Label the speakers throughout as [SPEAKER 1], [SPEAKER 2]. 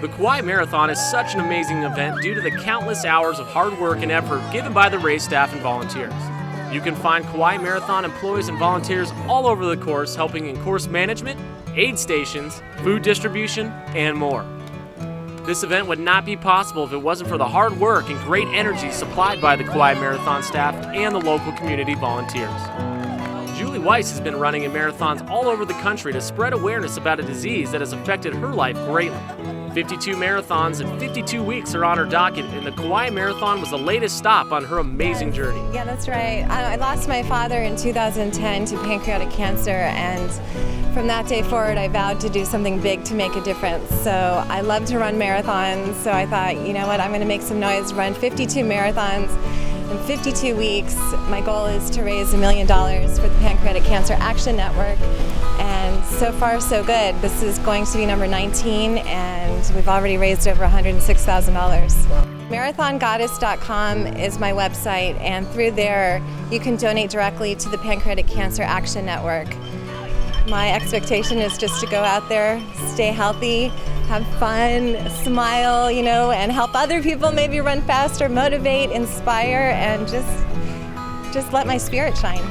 [SPEAKER 1] The Kauai Marathon is such an amazing event due to the countless hours of hard work and effort given by the race staff and volunteers. You can find Kauai Marathon employees and volunteers all over the course helping in course management, aid stations, food distribution, and more. This event would not be possible if it wasn't for the hard work and great energy supplied by the Kauai Marathon staff and the local community volunteers. Julie Weiss has been running in marathons all over the country to spread awareness about a disease that has affected her life greatly. 52 marathons and 52 weeks are on her docket, and the Kauai Marathon was the latest stop on her amazing journey.
[SPEAKER 2] Yeah, that's right. I lost my father in 2010 to pancreatic cancer, and from that day forward, I vowed to do something big to make a difference. So I love to run marathons, so I thought, you know what, I'm going to make some noise, run 52 marathons in 52 weeks. My goal is to raise $1 million for the Pancreatic Cancer Action Network. And so far, so good. This is going to be number 19, and we've already raised over $106,000. MarathonGoddess.com is my website, and through there, you can donate directly to the Pancreatic Cancer Action Network. My expectation is just to go out there, stay healthy, have fun, smile, and help other people maybe run faster, motivate, inspire, and just let my spirit shine.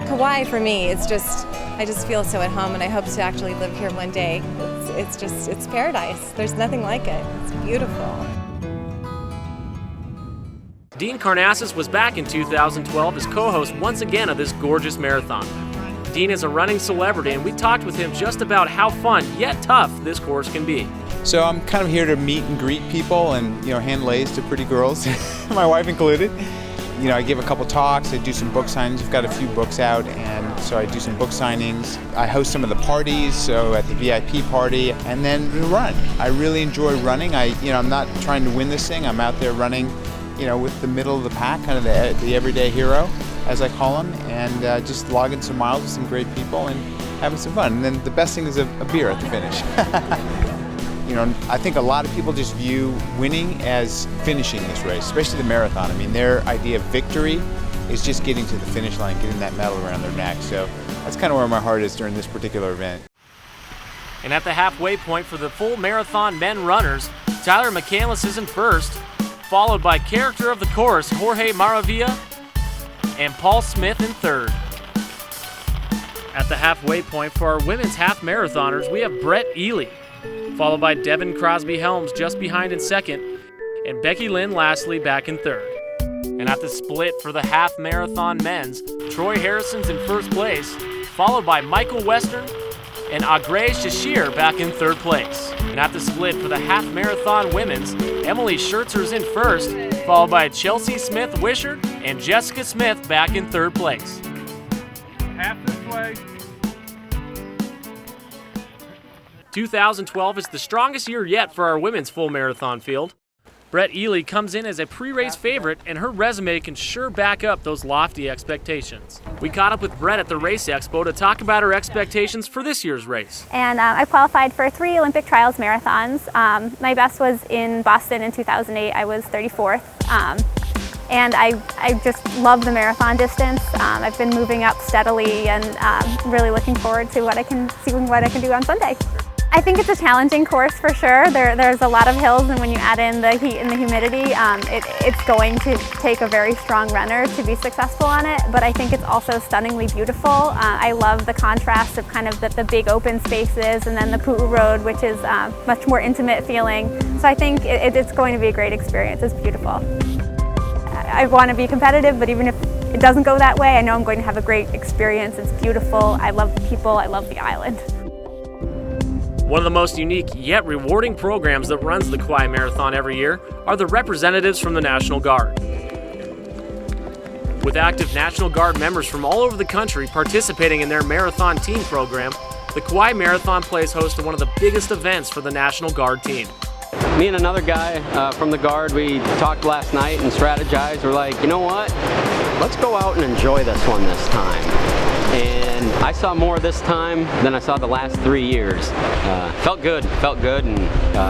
[SPEAKER 2] Kauai for me, I just feel so at home, and I hope to actually live here one day. It's paradise. There's nothing like it. It's beautiful.
[SPEAKER 1] Dean Karnazes was back in 2012 as co-host once again of this gorgeous marathon. Dean is a running celebrity, and we talked with him just about how fun yet tough this course can be.
[SPEAKER 3] So I'm kind of here to meet and greet people and hand lays to pretty girls, my wife included. I give a couple talks, I do some book signings. I've got a few books out, and so I do some book signings. I host some of the parties, so at the VIP party, and then run. I really enjoy running. I'm not trying to win this thing. I'm out there running, with the middle of the pack, kind of the everyday hero, as I call him, and just logging some miles with some great people and having some fun. And then the best thing is a beer at the finish. I think a lot of people just view winning as finishing this race, especially the marathon. I mean, their idea of victory is just getting to the finish line, getting that medal around their neck. So that's kind of where my heart is during this particular event.
[SPEAKER 1] And at the halfway point for the full marathon men runners, Tyler McCendless is in first, followed by character of the course Jorge Maravilla and Paul Smith in third. At the halfway point for our women's half marathoners, we have Brett Ely, followed by Devin Crosby Helms just behind in second, and Becky Lynn lastly back in third. And at the split for the half marathon men's, Troy Harrison's in first place, followed by Michael Western and Agrey Shashir back in third place. And at the split for the half marathon women's, Emily Schertzer's in first, followed by Chelsea Smith Wishart and Jessica Smith back in third place.
[SPEAKER 4] Half this way.
[SPEAKER 1] 2012 is the strongest year yet for our women's full marathon field. Brett Ely comes in as a pre-race favorite, and her resume can sure back up those lofty expectations. We caught up with Brett at the Race Expo to talk about her expectations for this year's race.
[SPEAKER 5] And I qualified for 3 Olympic trials marathons. My best was in Boston in 2008. I was 34th. And I just love the marathon distance. I've been moving up steadily, and really looking forward to seeing what I can do on Sunday. I think it's a challenging course for sure. There's a lot of hills, and when you add in the heat and the humidity, it's going to take a very strong runner to be successful on it, but I think it's also stunningly beautiful. I love the contrast of kind of the big open spaces, and then the Pu'u Road, which is much more intimate feeling. So I think it's going to be a great experience. It's beautiful. I want to be competitive, but even if it doesn't go that way, I know I'm going to have a great experience. It's beautiful. I love the people. I love the island.
[SPEAKER 1] One of the most unique yet rewarding programs that runs the Kauai Marathon every year are the representatives from the National Guard. With active National Guard members from all over the country participating in their marathon team program, the Kauai Marathon plays host to one of the biggest events for the National Guard team.
[SPEAKER 6] Me and another guy from the Guard, we talked last night and strategized. We're like, you know what? Let's go out and enjoy this one this time. And I saw more this time than I saw the last 3 years. Felt good, and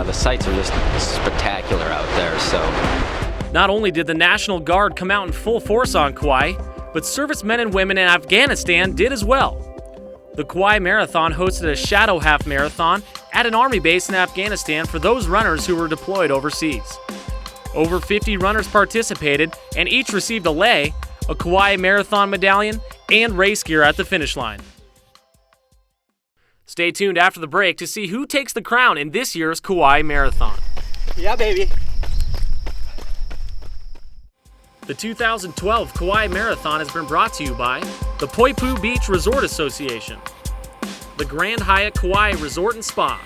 [SPEAKER 6] the sights are just spectacular out there. So,
[SPEAKER 1] not only did the National Guard come out in full force on Kauai, but servicemen and women in Afghanistan did as well. The Kauai Marathon hosted a shadow half marathon at an Army base in Afghanistan for those runners who were deployed overseas. Over 50 runners participated, and each received a lei, a Kauai Marathon medallion, and race gear at the finish line. Stay tuned after the break to see who takes the crown in this year's Kauai Marathon.
[SPEAKER 7] Yeah, baby.
[SPEAKER 1] The 2012 Kauai Marathon has been brought to you by the Poipu Beach Resort Association, the Grand Hyatt Kauai Resort and Spa,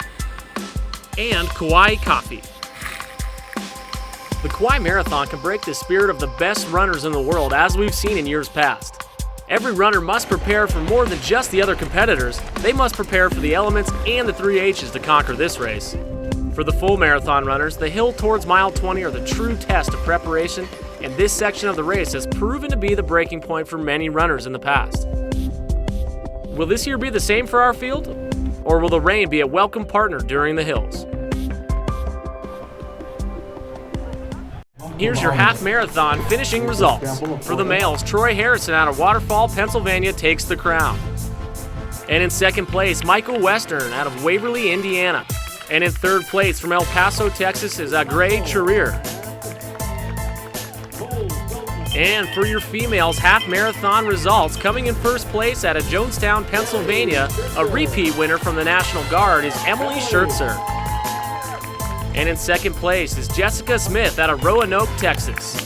[SPEAKER 1] and Kauai Coffee. The Kauai Marathon can break the spirit of the best runners in the world, as we've seen in years past. Every runner must prepare for more than just the other competitors. They must prepare for the elements and the 3 H's to conquer this race. For the full marathon runners, the hill towards mile 20 are the true test of preparation, and this section of the race has proven to be the breaking point for many runners in the past. Will this year be the same for our field? Or will the rain be a welcome partner during the hills? Here's your half marathon finishing results. For the males, Troy Harrison out of Waterfall, Pennsylvania takes the crown. And in second place, Michael Western out of Waverly, Indiana. And in third place from El Paso, Texas is Agray Churir. And for your females half marathon results, coming in first place out of Jonestown, Pennsylvania, a repeat winner from the National Guard is Emily Schertzer. And in second place is Jessica Smith out of Roanoke, Texas.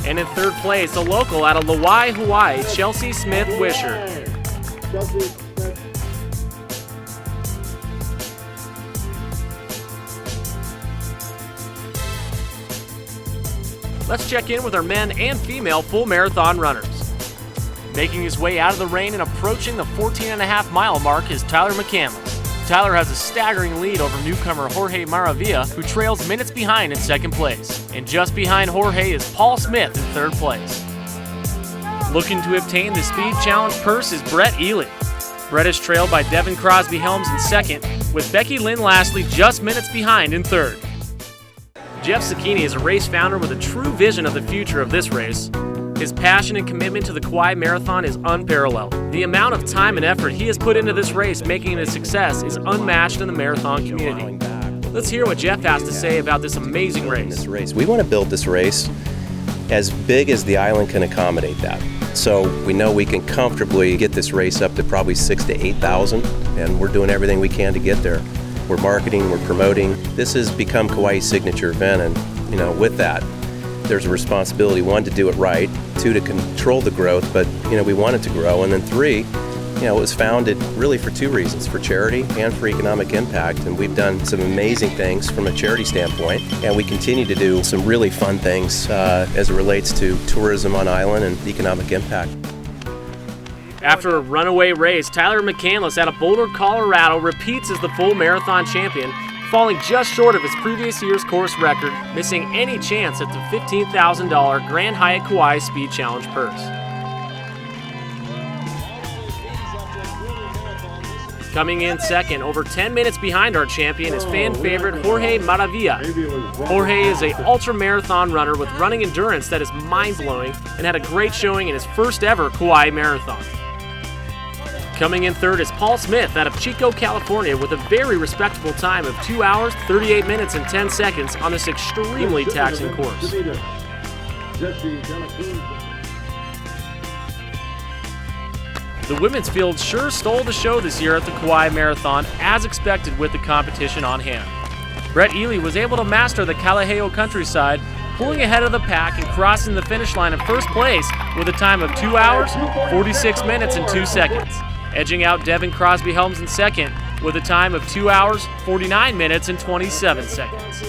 [SPEAKER 1] And in third place, a local out of Lauai, Hawaii, Chelsea Smith Wisher. Let's check in with our men and female full marathon runners. Making his way out of the rain and approaching the 14.5-mile mark is Tyler McCendless. Tyler has a staggering lead over newcomer Jorge Maravilla, who trails minutes behind in second place. And just behind Jorge is Paul Smith in third place. Looking to obtain the Speed Challenge purse is Brett Ely. Brett is trailed by Devin Crosby Helms in second, with Becky Lynn Lastly just minutes behind in third. Jeff Zucchini is a race founder with a true vision of the future of this race. His passion and commitment to the Kauai Marathon is unparalleled. The amount of time and effort he has put into this race, making it a success, is unmatched in the marathon community. Let's hear what Jeff has to say about this amazing race.
[SPEAKER 8] We want to build this race as big as the island can accommodate that. So we know we can comfortably get this race up to probably 6,000 to 8,000, and we're doing everything we can to get there. We're marketing, we're promoting. This has become Kauai's signature event, and with that, there's a responsibility, one, to do it right, two, to control the growth, but we want it to grow, and then three, it was founded really for two reasons, for charity and for economic impact, and we've done some amazing things from a charity standpoint, and we continue to do some really fun things as it relates to tourism on island and economic impact.
[SPEAKER 1] After a runaway race, Tyler McCendless out of Boulder, Colorado repeats as the full marathon champion, falling just short of his previous year's course record, missing any chance at the $15,000 Grand Hyatt Kauai Speed Challenge purse. Coming in second, over 10 minutes behind our champion, is fan favorite Jorge Maravilla. Jorge is an ultra-marathon runner with running endurance that is mind-blowing and had a great showing in his first ever Kauai Marathon. Coming in third is Paul Smith out of Chico, California, with a very respectable time of 2 hours, 38 minutes, and 10 seconds on this extremely taxing course. The women's field sure stole the show this year at the Kauai Marathon, as expected with the competition on hand. Brett Ely was able to master the Kalaheo countryside, pulling ahead of the pack and crossing the finish line in first place with a time of 2 hours, 46 minutes, and 2 seconds. Edging out Devin Crosby Helms in second with a time of 2 hours, 49 minutes, and 27 seconds.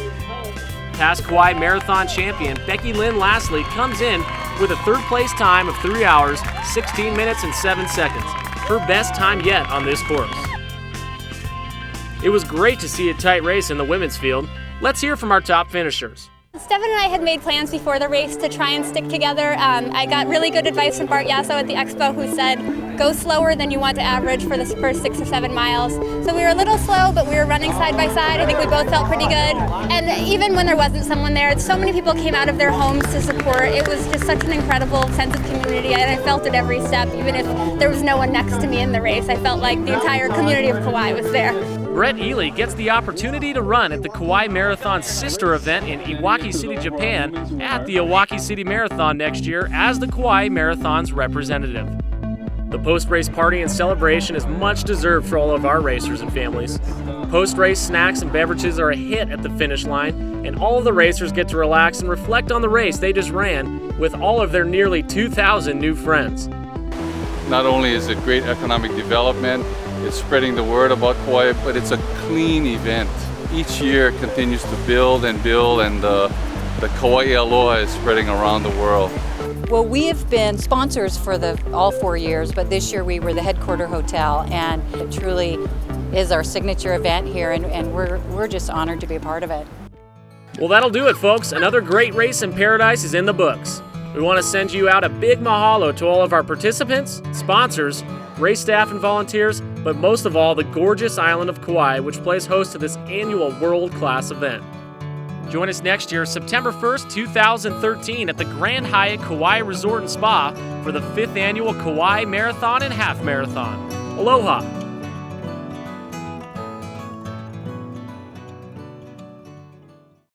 [SPEAKER 1] Past Kauai Marathon champion Becky Lynn Lastly comes in with a third place time of 3 hours, 16 minutes, and 7 seconds, her best time yet on this course. It was great to see a tight race in the women's field. Let's hear from our top finishers.
[SPEAKER 5] Stefan and I had made plans before the race to try and stick together. I got really good advice from Bart Yasso at the expo, who said, go slower than you want to average for the first 6 or 7 miles. So we were a little slow, but we were running side by side. I think we both felt pretty good. And even when there wasn't someone there, so many people came out of their homes to support. It was just such an incredible sense of community, and I felt it every step, even if there was no one next to me in the race. I felt like the entire community of Kauai was there.
[SPEAKER 1] Brett Ely gets the opportunity to run at the Kauai Marathon sister event in Iwaki City, Japan at the Iwaki City Marathon next year as the Kauai Marathon's representative. The post-race party and celebration is much deserved for all of our racers and families. Post-race snacks and beverages are a hit at the finish line, and all of the racers get to relax and reflect on the race they just ran with all of their nearly 2,000 new friends.
[SPEAKER 4] Not only is it great economic development, it's spreading the word about Kauai, but it's a clean event. Each year continues to build, and the Kauai aloha is spreading around the world.
[SPEAKER 7] Well, we have been sponsors for all 4 years, but this year we were the headquarter hotel, and it truly is our signature event here, and we're just honored to be a part of it.
[SPEAKER 1] Well, that'll do it, folks. Another great race in paradise is in the books. We want to send you out a big mahalo to all of our participants, sponsors, race staff and volunteers, but most of all, the gorgeous island of Kauai, which plays host to this annual world-class event. Join us next year, September 1st, 2013, at the Grand Hyatt Kauai Resort and Spa for the 5th annual Kauai Marathon and Half Marathon. Aloha!